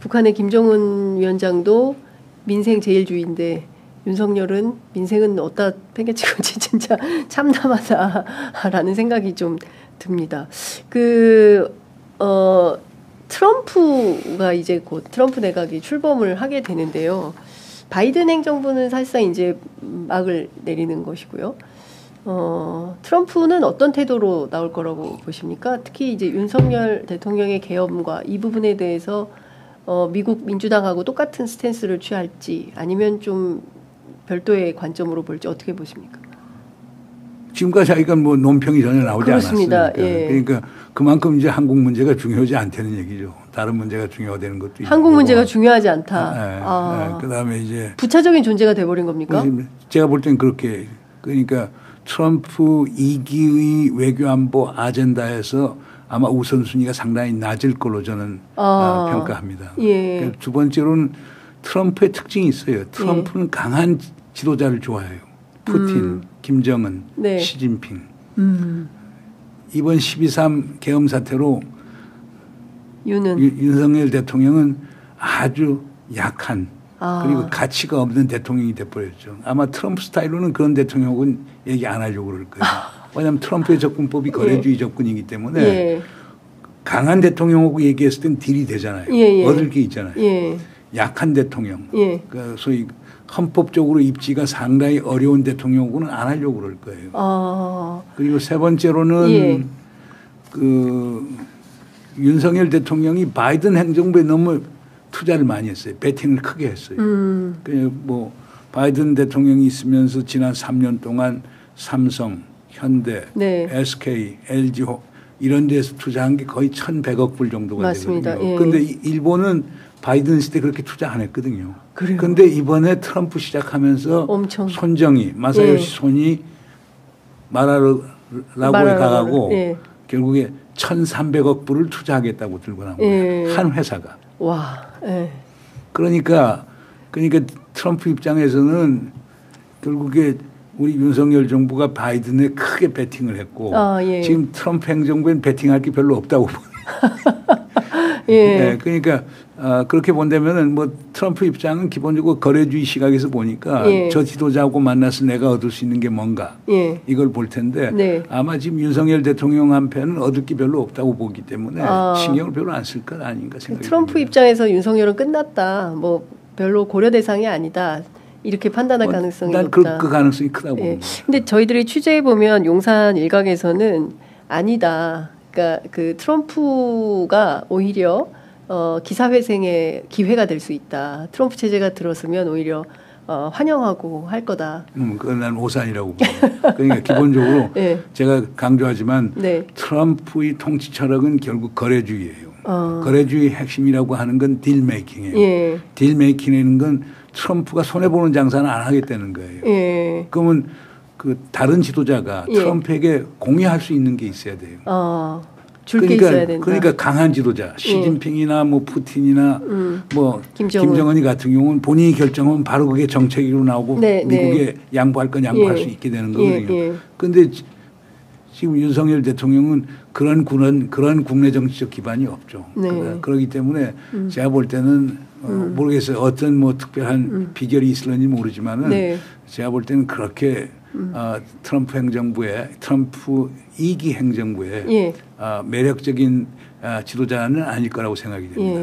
북한의 김정은 위원장도 민생 제일주의인데 윤석열은 민생은 어디다 팽개치고지 진짜 참담하다라는 생각이 좀 듭니다. 트럼프가 이제 곧 트럼프 내각이 출범을 하게 되는데요. 바이든 행정부는 사실상 이제 막을 내리는 것이고요. 트럼프는 어떤 태도로 나올 거라고 보십니까? 특히 이제 윤석열 대통령의 계엄과 이 부분에 대해서 미국 민주당하고 똑같은 스탠스를 취할지 아니면 좀 별도의 관점으로 볼지 어떻게 보십니까? 지금까지 하니까 뭐 논평이 전혀 나오지 그렇습니다. 않았으니까. 예. 그러니까 그만큼 이제 한국 문제가 중요하지 않다는 얘기죠. 다른 문제가 중요하다는 것도 있고. 한국 문제가 중요하지 않다. 그다음에 이제 부차적인 존재가 돼버린 겁니까? 제가 볼 땐 그렇게 그러니까 트럼프 2기의 외교안보 아젠다에서 아마 우선순위가 상당히 낮을 걸로 저는 평가합니다. 예. 두 번째로는 트럼프의 특징이 있어요. 트럼프는 강한 지도자를 좋아해요. 푸틴, 김정은, 네. 시진핑. 이번 12.3 계엄 사태로 윤석열 대통령은 아주 약한 그리고 가치가 없는 대통령이 돼버렸죠. 아마 트럼프 스타일로는 그런 대통령은 얘기 안 하려고 그럴 거예요. 왜냐하면 트럼프의 접근법이 거래주의 접근이기 때문에 강한 대통령하고 얘기했을 땐 딜이 되잖아요. 얻을 게 있잖아요. 약한 대통령. 그러니까 소위 헌법적으로 입지가 상당히 어려운 대통령하고는 안 하려고 그럴 거예요. 그리고 세 번째로는 윤석열 대통령이 바이든 행정부에 너무 투자를 많이 했어요. 배팅을 크게 했어요. 뭐 바이든 대통령이 있으면서 지난 3년 동안 삼성, 현대, SK, LG 이런 데서 투자한 게 거의 1,100억 불 정도가 맞습니다. 되거든요. 그런데 일본은 바이든 시대 그렇게 투자 안 했거든요. 그런데 이번에 트럼프 시작하면서 엄청. 손정희, 마사요시 손이 마라라고에 가고 결국에 1,300억 불을 투자하겠다고 들고 나온 거예요. 한 회사가. 와. 그러니까 트럼프 입장에서는 결국에 우리 윤석열 정부가 바이든에 크게 배팅을 했고 지금 트럼프 행정부엔 배팅할 게 별로 없다고 보네요. 그러니까 그렇게 본다면은 뭐 트럼프 입장은 기본적으로 거래주의 시각에서 보니까 저 지도자하고 만나서 내가 얻을 수 있는 게 뭔가 이걸 볼 텐데 아마 지금 윤석열 대통령 한편은 얻을 게 별로 없다고 보기 때문에 신경을 별로 안 쓸 것 아닌가 생각이 트럼프 듭니다. 입장에서 윤석열은 끝났다. 뭐 별로 고려 대상이 아니다. 이렇게 판단할 가능성이 높다. 그 가능성이 크다고 봅니다. 근데 저희들이 취재해 보면 용산 일각에서는 아니다. 그러니까 그 트럼프가 오히려 기사회생의 기회가 될 수 있다. 트럼프 체제가 들어서면 오히려 환영하고 할 거다. 그건 난 오산이라고 봅니다. 그러니까 기본적으로 제가 강조하지만 트럼프의 통치 철학은 결국 거래주의예요. 거래주의 핵심이라고 하는 건 딜메이킹이에요. 딜메이킹이라는 건 트럼프가 손해보는 장사는 안 하겠다는 거예요. 그러면 그 다른 지도자가 트럼프에게 공유할 수 있는 게 있어야 돼요. 줄 게 있어야 된다. 그러니까 강한 지도자, 시진핑이나 뭐 푸틴이나 뭐 김정은이 같은 경우는 본인이 결정하면 바로 그게 정책으로 나오고 미국에 양보할 건 양보할 수 있게 되는 거거든요. 그런데 지금 윤석열 대통령은 그런 국내 정치적 기반이 없죠. 그렇기 때문에 제가 볼 때는 모르겠어요. 어떤 뭐 특별한 비결이 있을는지 모르지만은 제가 볼 때는 그렇게 트럼프 행정부의 트럼프 2기 행정부의 매력적인 지도자는 아닐 거라고 생각이 됩니다.